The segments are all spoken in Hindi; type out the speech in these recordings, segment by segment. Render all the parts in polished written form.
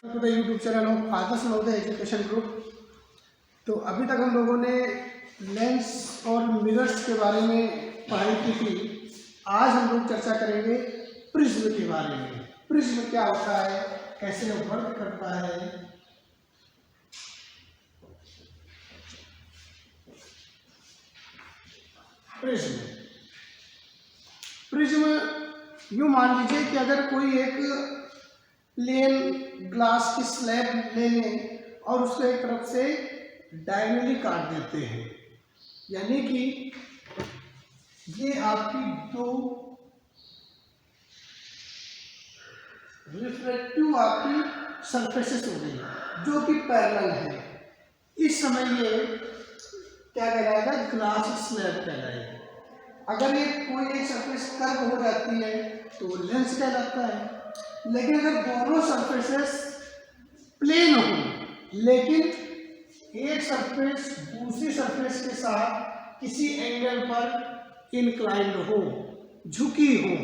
To the YouTube channel of Adarsh Navodaya education group. तो अभी तक हम लोगों ने लेंस और मिरर्स के बारे में पढ़ाई की थी। आज हम लोग चर्चा करेंगे प्रिज्म के बारे में। प्रिज्म क्या होता है, कैसे वो वर्क करता है। प्रिज्म प्रिज्म यूँ मान लीजिए कि अगर कोई एक प्लेन ग्लास की स्लैब ले लें और उसको एक तरफ से डायगनली काट देते हैं, यानी कि ये आपकी दो रिफ्लेक्टिव आपकी सरफेसेस हो गई जो कि पैरेलल है। इस समय ये क्या कहलाएगा, ग्लास स्लैब कहलाएगा। अगर ये कोई एक सरफेस कर्व हो जाती है तो लेंस कहलाता है। लेकिन अगर दोनों सरफेसेस प्लेन हो लेकिन एक सरफेस दूसरी सरफेस के साथ किसी एंगल पर इंक्लाइंड हो, झुकी हो,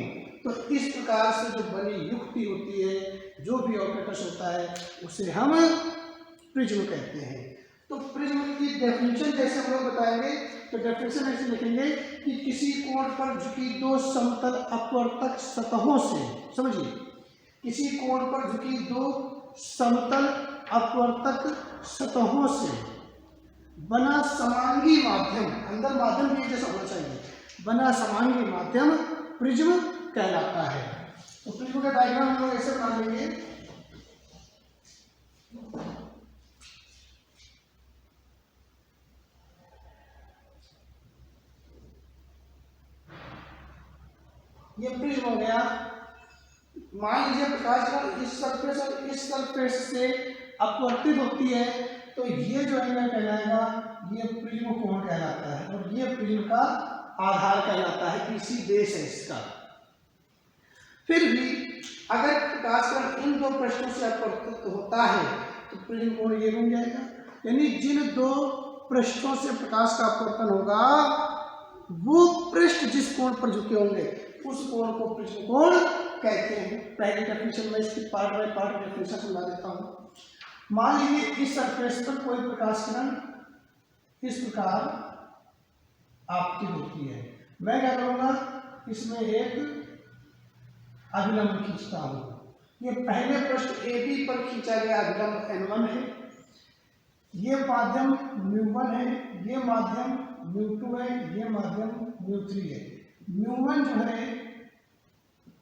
तो इस प्रकार से जो बनी युक्ति होती है, जो भी ऑपरेटर्स होता है, उसे हम प्रिज्म कहते हैं। तो प्रिज्म की डेफिनेशन जैसे हम लोग बताएंगे तो डेफिनेशन ऐसे लिखेंगे कि किसी कोण पर झुकी दो समतल अपवर्तक सतहों से, समझिए, किसी कोण पर झुकी दो समतल अपवर्तक सतहों से बना समांगी माध्यम, अंदर माध्यम भी जैसा होना चाहिए, बना समांगी माध्यम प्रिज्म कहलाता है। तो प्रिज्म का डायग्राम हम लोग ऐसे बना लेंगे। ये प्रिज्म हो गया। मान लीजिए प्रकाश का इस सरफेस और इस सरफेस से अपवर्तित होती है, तो ये जो एंगल कहलाएगा ये प्रिज्म कोण कहलाता है और ये प्रिज्म का आधार कहलाता है, इसी बेस है इसका। फिर भी अगर प्रकाश का इन दो पृष्ठों से अपवर्तित होता है तो प्रिज्म कोण ये बन जाएगा। यानी जिन दो पृष्ठों से प्रकाश का अपवर्तन होगा वो पृष्ठ जिस कोण पर झुके होंगे उस कोण को प्रिज्म कोण कहते हैं। पहले डेफिनेशन में इसकी पार्ट बाय पार्ट डेफिनेशन समझा देता हूँ। मान लीजिए इस सरफेस पर कोई प्रकाश किरण इस प्रकार आपकी होती है। मैं क्या करूँगा, इसमें एक अभिलंब खींचता हूँ। ये पहले पृष्ठ AB पर खींचा गया अभिलंब N1 है, ये माध्यम μ1 है, ये माध्यम μ2 है, ये माध्यम μ3 है। μ1 जो है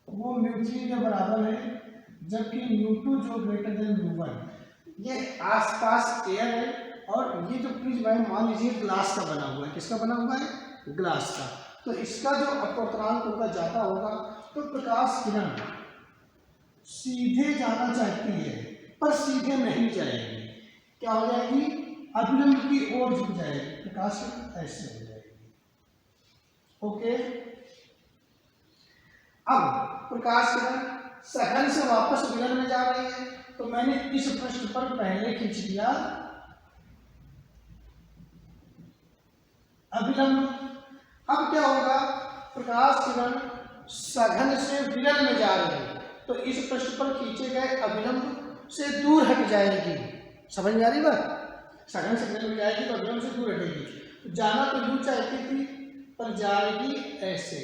वो μ3 के बराबर है, जबकि μ2 जो ग्रेटर देन μ1। ये आसपास एयर है और ये जो प्रिज्म है मान लीजिए ग्लास का बना हुआ है। किसका बना हुआ है? ग्लास का। तो इसका जो अपवर्तनांक होगा ज़्यादा होगा, तो प्रकाश किरण सीधे जाना चाहती है पर सीधे नहीं जाएगी। क्या हो जाएगी? अभिलंब की ओर झुक जाएगी, प्रकाश ऐसे हो जाएगी। ओके, अब प्रकाश किरण सघन से वापस विलन में जा रही है, तो मैंने इस पृष्ठ पर पहले खींच दिया अभिलंब। अब क्या होगा, प्रकाश किरण सघन से विलन में जा रही है तो इस पृष्ठ पर खींचे गए अभिलंब से दूर हट जाएगी। समझ में आ रही बात? सघन से विलन में जाएगी तो अभिलंब से दूर हटेगी। जाना तो यूं चाहती थी पर जाएगी ऐसे।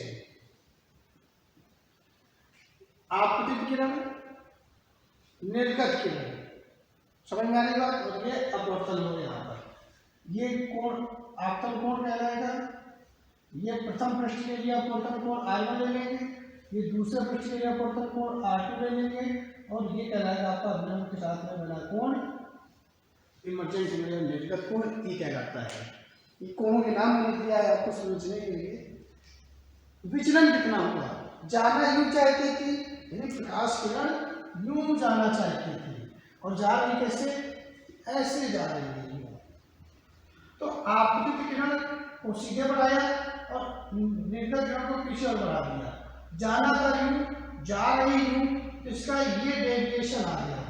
आपतित किरण, निर्गत किरण, समझ में आ रही बात? और ये अपवर्तन हो यहाँ पर। ये कोण आपतन कोण कहलाएगा। ये प्रथम पृष्ठ के लिए अपवर्तन कोण R1 ले लेंगे, ये दूसरे पृष्ठ के लिए अपवर्तन कोण R2 ले लेंगे और ये कहलाएगा आपका अभिलंब के साथ में बना कोण इमर्जेंट में निर्गत कोण E कहलाता है। ये कोणों के नाम मैंने दिया है आपको समझने के लिए। विचलन कितना हुआ? जाना यूं चाहती थी, यानी प्रकाश किरण यूं जाना चाहती थी और जा रही कैसे? ऐसे जा रही है। तो आपतित किरण को सीधे बढ़ाया और निर्गत किरण को पीछे और बढ़ा दिया। जाना था यूं, जा रही यूं, तो इसका ये डेविएशन आ गया,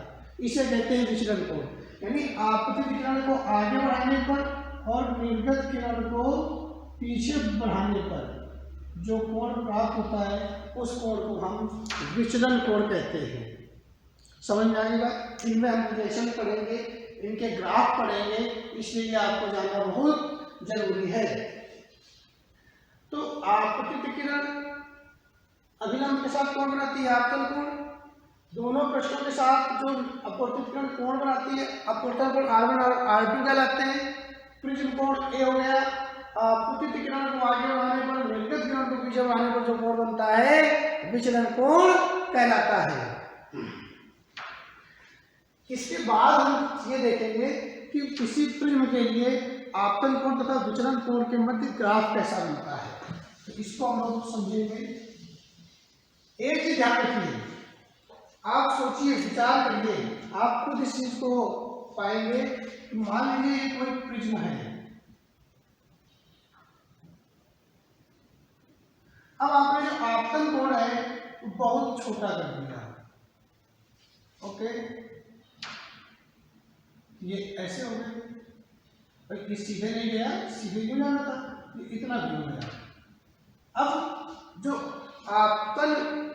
इसे कहते हैं विचलन कोण। यानी आपतित किरण को आगे बढ़ाने पर और निर्गत किरण को पीछे बढ़ाने पर जो कोण प्राप्त होता है उस कोण को हम विचलन कोण कहते हैं। समझ में आएगी बात। इनमें हम रिलेशन पढ़ेंगे, इनके ग्राफ पढ़ेंगे, इसलिए ये आपको जानना बहुत जरूरी है। तो आपतित किरण अभिलंब के साथ कौन बनाती है? आपतन कोण। दोनों पृष्ठों के साथ जो अपवर्तित किरण कोण बनाती है, अपवर्तन कोण R1 और R2 कहलाते हैं। प्रिज्म कोण ए हो गया। आपतित किरण को आगे बढ़ाने पर, निर्गत किरण को पीछे बढ़ाने पर जो कोण बनता है विचलन कोण कहलाता है। इसके बाद हम ये देखेंगे कि किसी प्रिज्म के लिए आपतन कोण तथा विचलन कोण के मध्य ग्राफ कैसा बनता है, तो इसको हम लोग समझेंगे। एक चीज ध्यान रखिए, आप सोचिए, विचार करिए, आप खुद इस चीज को पाएंगे। मान लीजिए कोई प्रिज्म है, अब आपने जो आपतन कोण है वो बहुत छोटा कर दिया। ओके, ये ऐसे हो गए भाई, ये सीधे नहीं गया, सीधे क्यों जाना था, ये इतना क्यों गया। अब जो आपतन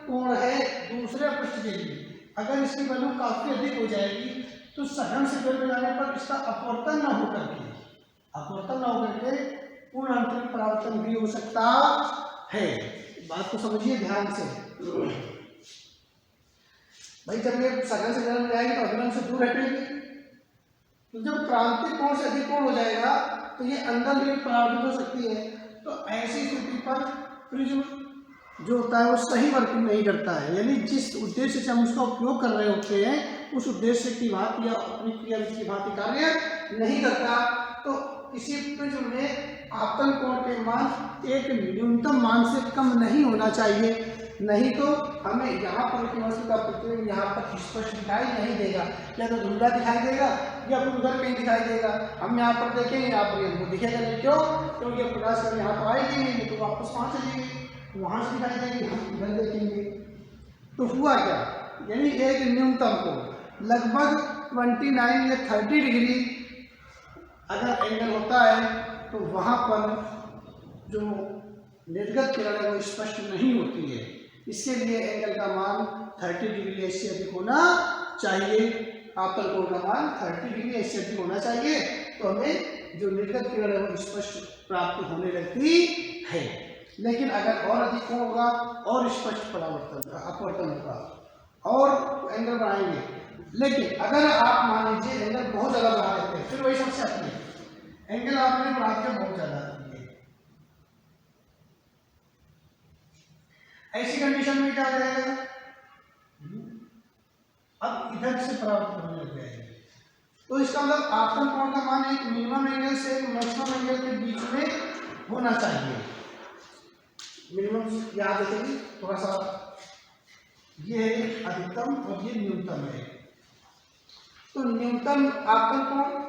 कोण है दूसरे पृष्ठ के लिए, अगर इसकी वैल्यू काफी अधिक हो जाएगी तो सघन से पेड़ जाने पर इसका अपवर्तन न होकर के पूर्ण आंतरिक परावर्तन भी हो सकता है। बात को समझिए ध्यान से भाई। जब ये सघन से पेड़ में जाएगी तो अभिलंब से दूर हटेगी, तो जब क्रांतिक कोण से अधिक कोण हो जाएगा तो ये अंदर भी परावर्तित हो सकती है। तो ऐसी स्थिति पर प्रिज्म जो होता है वो सही वर्किंग नहीं करता है, यानी जिस उद्देश्य से हम उसका उपयोग कर रहे होते हैं उस उद्देश्य की भांति या अपनी क्रिया की भांति कार्य नहीं करता। तो किसी प्रिज्म में आपतन कोण के मान एक न्यूनतम मान से कम नहीं होना चाहिए, नहीं तो हमें यहाँ पर की वस्तु का प्रतिबिंब यहाँ पर स्पष्ट दिखाई नहीं देगा, या तो धुंधला दिखाई देगा या फिर उधर कहीं दिखाई देगा। हम यहाँ पर देखेंगे, यहाँ पर हमको दिखेगा नहीं, क्यों? क्योंकि प्रकाश कभी यहाँ तो आएगी नहीं, तो वापस वहाँ चलेगी, वहाँ से दिखाई देगी, हम इधर देखेंगे। तो हुआ क्या, यानी एक न्यूनतम को लगभग 29 या 30 डिग्री अगर एंगल होता है तो वहाँ पर जो निर्गत किरण है वो स्पष्ट नहीं होती है। इसके लिए एंगल का मान 30 डिग्री से अधिक होना चाहिए, आपतन कोण का मान 30 डिग्री से अधिक होना चाहिए, तो हमें जो निर्गत किरण है वो स्पष्ट प्राप्त होने लगती है। लेकिन अगर और अधिक कोण होगा और स्पष्ट परावर्तन अपवर्तन होगा और एंगल बढ़ाएंगे। लेकिन अगर आप मान लीजिए एंगल बहुत ज़्यादा बढ़ा देते हैं, फिर वही समस्या आती है, एंगल आपने बढ़ा दिया बहुत ज़्यादा, ऐसी कंडीशन में क्या हो जाएगा, अब इधर से परावर्तन होने लग जाएगा। तो इसका मतलब आपतन कोण का मान एक मिनिमम एंगल से एक मैक्सिमम एंगल के बीच में होना चाहिए। मिनिमम याद रखेंगे थोड़ा सा, ये अधिकतम और ये न्यूनतम है। तो न्यूनतम आपतन कोण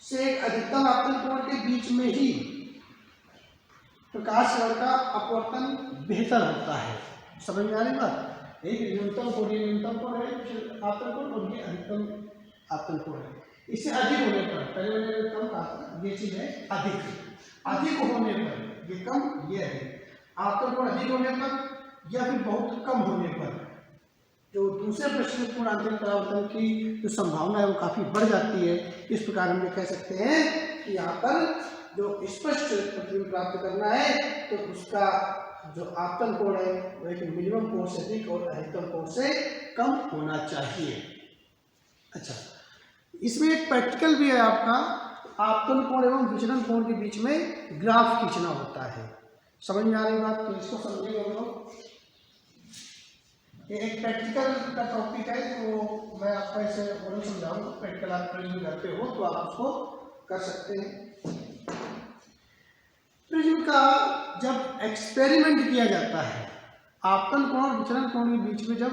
से एक अधिकतम आपतन कोण के बीच में ही प्रकाश कण का अपवर्तन बेहतर होता है। समझ में आ रही बात? एक न्यूनतम कोण, ये न्यूनतम कोण है आपतन कोण, और ये अधिकतम आपतन कोण है। इससे अधिक होने पर, पहले मैंने कम कहा था, ये चीज है अधिक होने पर, ये कम ये अधिक। आपतन कोण अधिक होने पर या फिर बहुत कम होने पर जो दूसरे पृष्ठ में पूर्ण आंतरिक परावर्तन की जो संभावना है वो काफी बढ़ जाती है। इस प्रकार हम ये कह सकते हैं कि यहाँ पर जो स्पष्ट प्रतिबिंब प्राप्त करना है तो उसका जो आपतन कोण है वो एक मिनिमम कोण से अधिक और अधिकतम कोण से कम होना चाहिए। अच्छा, इसमें एक प्रैक्टिकल भी है आपका, आपतन कोण एवं विचलन कोण के बीच में ग्राफ खींचना होता है। समझ में आ रही बात? तो इसको समझेंगे हम लोग। ये एक प्रैक्टिकल का टॉपिक है, तो मैं आपको ऐसे और समझाऊंगा। प्रैक्टिकल आप प्रिज्म करते हो तो आप उसको कर सकते हैं। प्रिज्म का जब एक्सपेरिमेंट किया जाता है, आपतन कोण और विचलन कोण के बीच में जब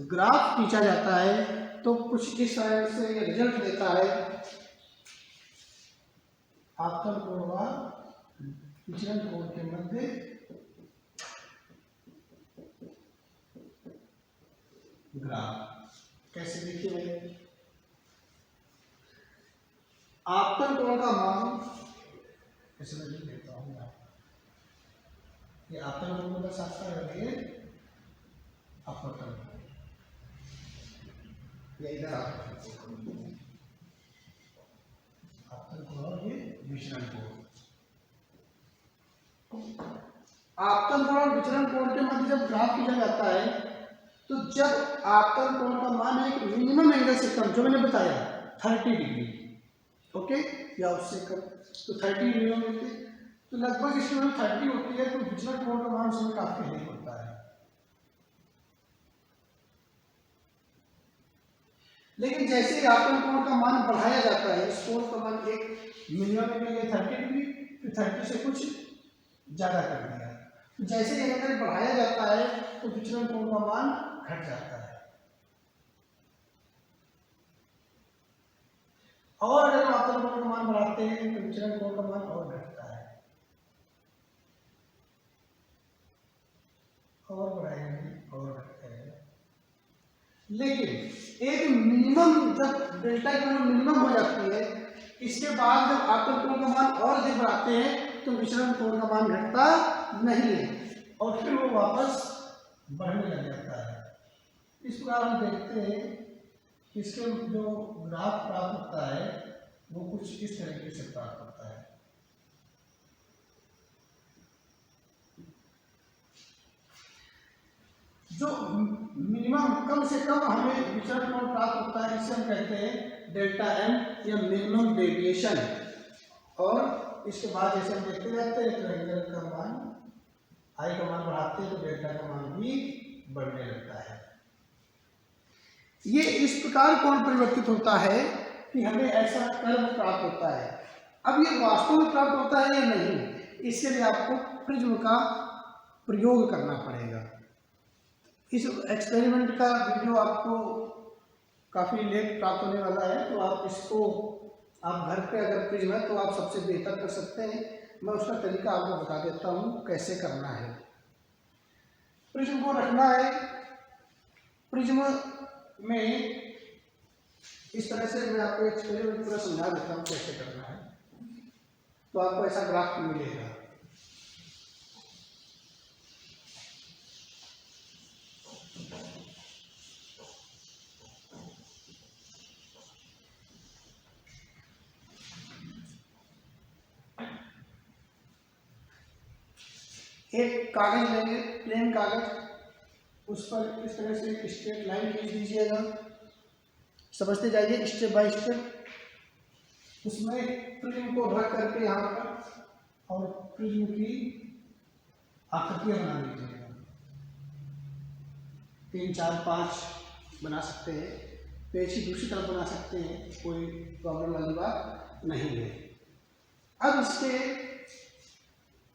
ग्राफ खींचा जाता है तो कुछ इस तरह से ये रिजल्ट देता है। आपतन कोण और विचलन कोण के मध्य ग्राफ कैसे, देखिए भाई, आपतन कोण का मान ऐसे मैं लिख देता हूँ, ये आपतन कोण को दर्शाता है, ये अपवर्तन। या इधर आपतन कोण और ये विचलन कोण। आपतन कोण और विचलन कोण के मध्य जब ग्राफ खींचा जाता है तो जब आपतन कोण का मान एक मिनिमम एंगल से कम, जो मैंने बताया 30 डिग्री, ओके, या उससे कम, तो 30 मिनिमम मिलते, तो लगभग इसमें 30 होती है, तो विचलन कोण का मान उसमें काफी अधिक होता है। लेकिन जैसे ही आपतन कोण का मान बढ़ाया जाता है, इस कोण का मान एक मिनिमम के लिए 30 डिग्री, फिर 30 से कुछ ज्यादा कर दिया, तो जैसे ही एंगल बढ़ाया जाता है तो विचलन कोण का मान घट जाता है। और अगर आपतन कोण का मान बढ़ाते हैं तो विचलन कोण का मान और घटता है, और बढ़ाएंगे और घटता है। लेकिन एक मिनिमम, जब डेल्टा की वैल्यू मिनिमम हो जाती है, इसके बाद जब आपतन कोण का मान और अधिक बढ़ाते हैं तो विचलन कोण का मान घटता नहीं है और फिर वो वापस बढ़ने लग जाता है। इस प्रकार हम देखते हैं कि इसके जो ग्राफ प्राप्त होता है वो कुछ इस तरीके से प्राप्त होता है। जो मिनिमम, कम से कम हमें विचलन कोण प्राप्त होता है, इसे हम कहते हैं डेल्टा एम या मिनिमम डेविएशन। और इसके बाद जैसे हम देखते जाते हैं तो एंगल का मान, आई का मान बढ़ाते हैं तो डेल्टा का मान भी बढ़ने लगता है। ये इस प्रकार कोण परिवर्तित होता है कि हमें ऐसा कर्व प्राप्त होता है। अब ये वास्तव में प्राप्त होता है या नहीं, इसके लिए आपको प्रिज्म का प्रयोग करना पड़ेगा। इस एक्सपेरिमेंट का वीडियो आपको काफ़ी लेट प्राप्त होने वाला है, तो आप इसको, आप घर पे अगर प्रिज्म है तो आप सबसे बेहतर कर सकते हैं। मैं उसका तरीका आपको बता देता हूँ कैसे करना है। प्रिज्म को रखना है, प्रिज्म में इस तरह से, मैं आपको एक्सपेरिमेंट पूरा समझा देता हूँ कैसे करना है, तो आपको ऐसा ग्राफ मिलेगा। एक कागज लेंगे, प्लेन कागज, उस पर इस तरह से एक स्ट्रेट लाइन खींच दीजिएगा। समझते जाइए स्टेप बाय स्टेप। उसमें प्रिज्म को रख करके यहाँ पर और प्रिज्म की आकृतियाँ बना लीजिएगा। 3, 4, 5 बना सकते हैं, पेज की दूसरी तरफ बना सकते हैं, कोई प्रॉब्लम वाली बात नहीं है। अब इसके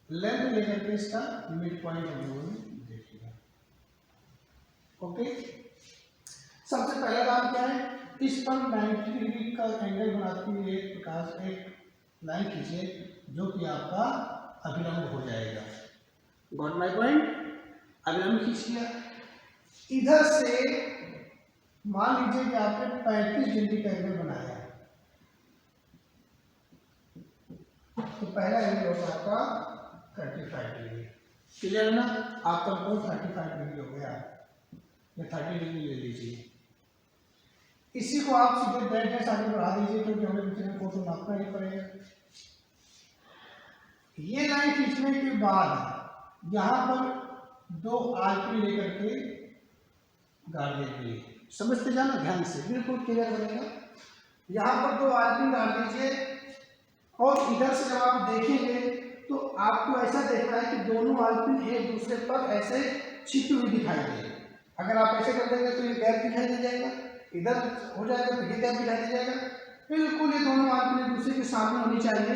लेंथ लेकर के इसका मिड पॉइंट हम लोगों ने देखिएगा। ओके, सबसे पहला काम क्या है, इस पर 90 डिग्री का एंगल बनाती हुई एक प्रकार से एक लाइन खींचिए जो कि आपका अभिलंब हो जाएगा। Got my point? अभिलंब खींच लिया। इधर से मान लीजिए कि आपने 35 डिग्री का एंगल बनाया, तो पहला एंगल होगा आपका 35 डिग्री। क्लियर है ना? आपका कोण 35 डिग्री हो गया, या 30 डिग्री ले लीजिए। इसी को आप सीधे डेट आगे बढ़ा दीजिए क्योंकि हमें विचलन कोण तो नापना ही पड़ेगा। ये लाइन खींचने के बाद यहाँ पर 2 आरपी लेकर के गाड़ दीजिए। समझते जाना ध्यान से, बिल्कुल क्लियर बनेगा। यहाँ पर 2 आरपी गाड़ दीजिए और इधर से जब आप देखेंगे तो आपको ऐसा देखना है कि दोनों आरपी एक दूसरे पर ऐसे छिपी हुई दिखाई दे। अगर आप ऐसे कर देंगे तो ये गैप दिखाई दे जाएगा, इधर हो जाएगा तो ये गैप दिखाई दे जाएगा। बिल्कुल ये दोनों आरपी एक दूसरे के सामने होनी चाहिए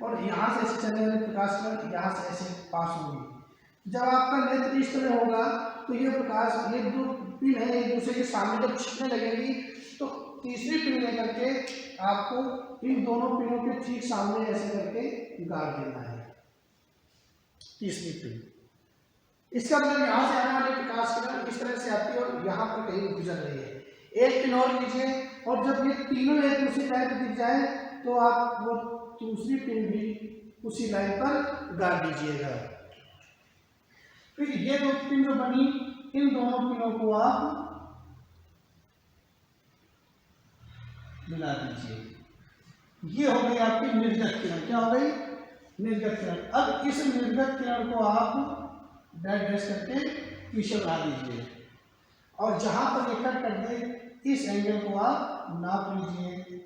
और यहाँ से ऐसे चलने वाले प्रकाश पर यहाँ से ऐसे पास होगी। जब आपका नेत्र इस तरह होगा तो ये प्रकाश, ये 2 पिन है एक दूसरे के सामने जब छिपने लगेगी तो तीसरी पिन लेकर के आपको इन दोनों पिनों के ठीक सामने ऐसे करके गाड़ देना है, तीसरी पिन। इसका मतलब यहाँ से आने वाले प्रकाश किरण इस तरह से आती है और यहाँ पर कहीं गुजर रही है। एक पिन और लीजिए और जब ये तीनों एक दूसरी लाइन पर दिख जाए तो आप वो दूसरी पिन भी उसी लाइन पर गाड़ दीजिएगा। फिर ये 2 पिन जो बनी, इन दोनों पिनों को आप मिला दीजिए। ये हो गई आपकी निर्गत किरण। क्या हो गई? निर्गत किरण। अब इस निर्गत किरण को आप डैश करके पीछे बढ़ा दीजिए और जहां पर ये कट कर दे इस एंगल को आप नाप लीजिए।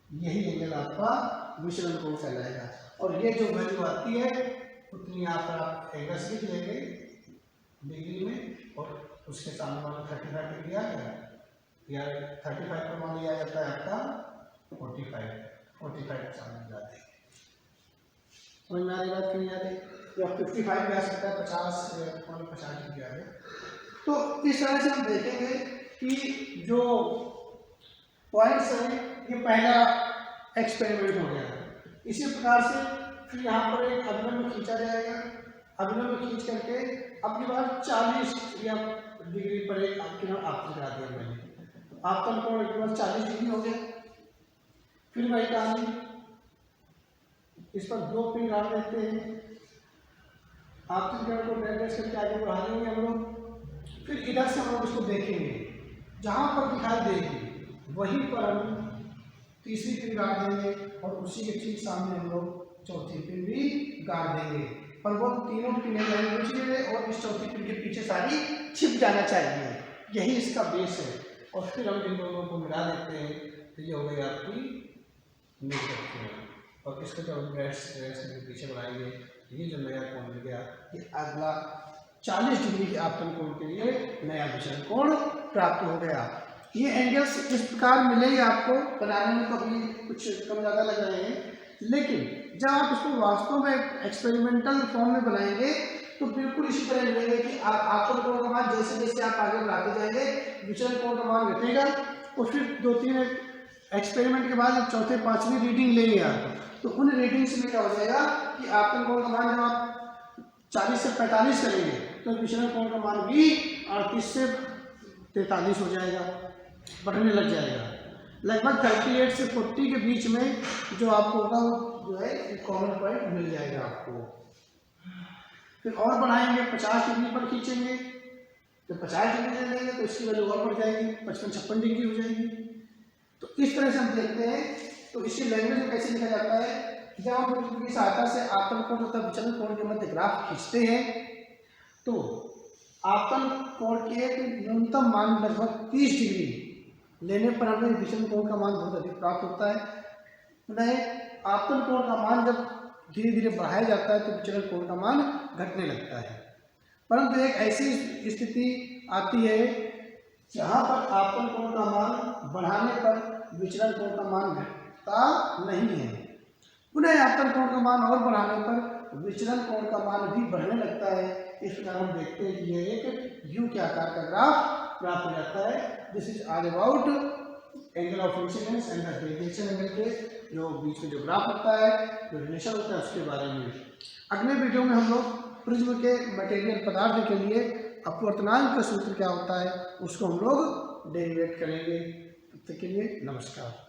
यही एंगल आपका विचलन कोण कहलाएगा। और ये जो वैल्यू आती है उतनी यहाँ पर आप एंगल्स लिख लेंगे डिग्री में, और उसके सामने वाला 35 डिग्री आ गया, या 35 पर मान लिया जाता है आपका 45 के सामने जाते हैं। समझ में आ रही बात? क्यों आ रही? या 55 भी आ सकता है, 50 डिग्री आ गया। तो इस तरह से हम देखेंगे कि जो पॉइंट्स है ये पहला एक्सपेरिमेंट हो गया। इसी प्रकार से फिर यहाँ पर एक अभिलंब में खींचा जाएगा। अभिलंब में खींच करके अपनी बार 40 या डिग्री पर एक किरण आपतन करा दिया मैंने। आपतन कोण एक बार 40 डिग्री हो गया। फिर वही कहानी, इस पर 2 पिन गाड़ देते हैं। आपतन किरण को डैश करके आगे बढ़ा देंगे हम लोग। फिर इधर से हम लोग इसको देखेंगे, जहाँ पर दिखाई देगी वहीं पर हम तीसरी पिन गाड़ देंगे और उसी के ठीक सामने हम लोग चौथी पिन भी गाड़ देंगे। पर वो तीनों पिनें और इस चौथी पिन के पीछे सारी छिप जाना चाहिए। यही इसका बेस है। और फिर हम इन दोनों को मिला देते हैं तो ये हो गई आपकी निर्गत किरण। और इसको जब हम डैश के पीछे बढ़ाएंगे, ये जो नया कोण मिल गया, ये अगला 40 डिग्री के आपतन कोण के लिए नया विचलन कोण प्राप्त हो गया। ये एंगल्स इस प्रकार मिलेंगे आपको बनाने में, कभी कुछ कम ज़्यादा लग रहे हैं, लेकिन जब आप इसको वास्तव में एक्सपेरिमेंटल फॉर्म में बनाएंगे तो बिल्कुल इसी तरह मिलेंगे कि आपतन कोण का मान जैसे जैसे आप आगे बढ़ाते जाएंगे विचलन कोण का मान घटेगा। और फिर 2-3 एक्सपेरिमेंट के बाद जब चौथे 5वीं रीडिंग लेंगे आप, तो उन रीडिंग्स में क्या हो जाएगा कि आपतन कोण का मान जब आप 40 से 45 करेंगे तो विचलन कोण का मान भी 38 से 43 हो जाएगा, बढ़ने लग जाएगा। लगभग 38 से 40 के बीच में जो आपको होगा वो जो है एक कॉमन पॉइंट मिल जाएगा आपको। फिर और बढ़ाएंगे, 50 डिग्री पर खींचेंगे, तो 50 डिग्री ले लेंगे तो इसकी वैल्यू और बढ़ जाएगी, 55-56 डिग्री हो जाएगी। तो इस तरह से हम देखते हैं। तो इसी लैंग्वेज में कैसे लिखा जाता है, जब हम प्रिज्म की सहायता से आपतन कोण तथा विचलन कोण के मध्य ग्राफ खींचते हैं तो आपतन कोण के न्यूनतम मान लगभग 30 डिग्री लेने पर हमें विचलन कोण का मान बहुत अधिक प्राप्त होता है। नहीं, आपतन कोण का मान जब धीरे धीरे बढ़ाया जाता है तो विचलन कोण का मान घटने लगता है। परंतु एक ऐसी स्थिति आती है जहाँ पर आपतन कोण का मान बढ़ाने पर विचलन कोण का मान घटता नहीं है। पुनः आपतन कोण का मान और बढ़ाने पर विचलन कोण का मान भी बढ़ने लगता है। इस प्रकार हम देखते हैं कि यह एक यू के आकार का ग्राफ प्राप्त हो जाता है। This is all about angle of incidence and the deviation angle के जो बीच में जो ग्राफ होता है, जो रिलेशन होता है, उसके बारे में अगले वीडियो में हम लोग प्रिज्म के मटेरियल पदार्थ के लिए अपवर्तनांक का सूत्र क्या होता है उसको हम लोग डेरिवेट करेंगे। तब तक के लिए नमस्कार।